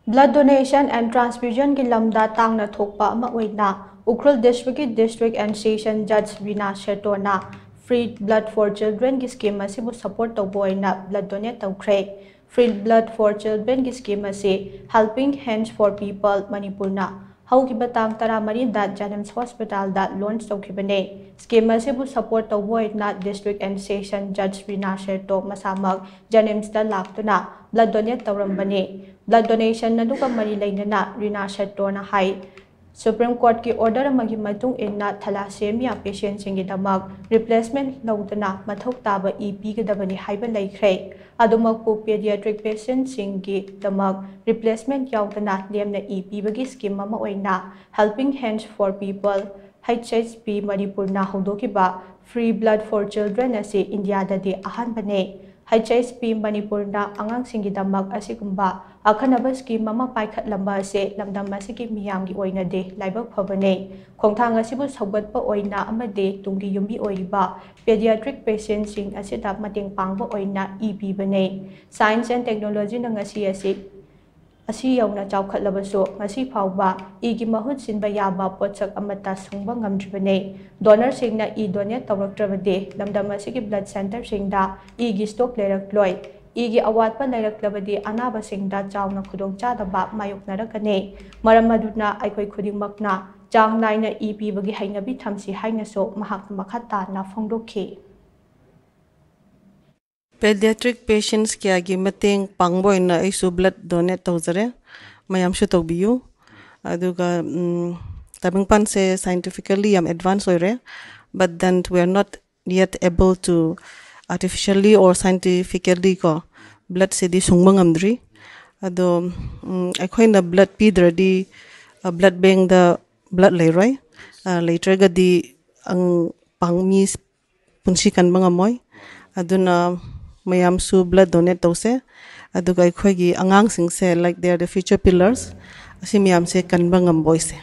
Blood donation and transfusion ki lamda tangna thokpa ama oina Ukhrul District ki District and Session Judge Vina Shetona Free Blood for Children ki scheme asibu support tawbo oina blood donate tawkhre. Free Blood for Children ki scheme asi Helping Hands for People Manipur na haukiba tang tara mari da Janims Hospital da launch tawkhibane. Scheme asibu support tawbo oina District and Session Judge Vina Sheto masamag Janims da laktuna blood donate tawrambane. Blood donation na duka mari lainana Rina Shetona hai Supreme Court ki order magi matung inna thalassemia patient singi damag replacement laudana mathok taba EP gadabani haiba laikhre adumak pu pediatric patient singi damag replacement yaudana lemna EP bagi scheme ama oina Helping Hands for People HHP Manipur na hodokiba Free Blood for Children ase India da de ahan bane HHP Manipur na angang singi damag asigumba akhanaba scheme mama paikhat lamba ase lamdam asigi miyam gi oina de laibak phabane khongthang asibu saugatpa oina amade tungi yumbi oiba pediatric patients sing asida mating pangba oina EP bane science and technology na ngasi asi yauna chawkhat labaso ngasi phawba igi mahut sinba yaba potsak amata sungba ngamdribane donor singna donate tawraktrabade lamdam asigi blood center singda igi stock lerak loi igi awatpa lailaklabadi anaba singda chawna khudong chadaba mayoknarakane maram maduna aikoi khudingmakna chang naina EP bagi hainabi thamsi hainaso mahak makhata na phongdokhi Pediatric patients kya gi mateng pangboy na isu blood donate tawzare mayam shu tawbiyu aduga tabing pan se scientifically am advanced oire but then we are not yet able to artificially or scientifically ko blood se di sungmang amdri ado akhoi na blood pidradi blood bank da blood leiroi later ga di ang pangmi punsi kan banga moy aduna mayam su blood donate tawse aduga akhoi gi angang sing se like they are the future pillars asi mayam se kan bangam boy se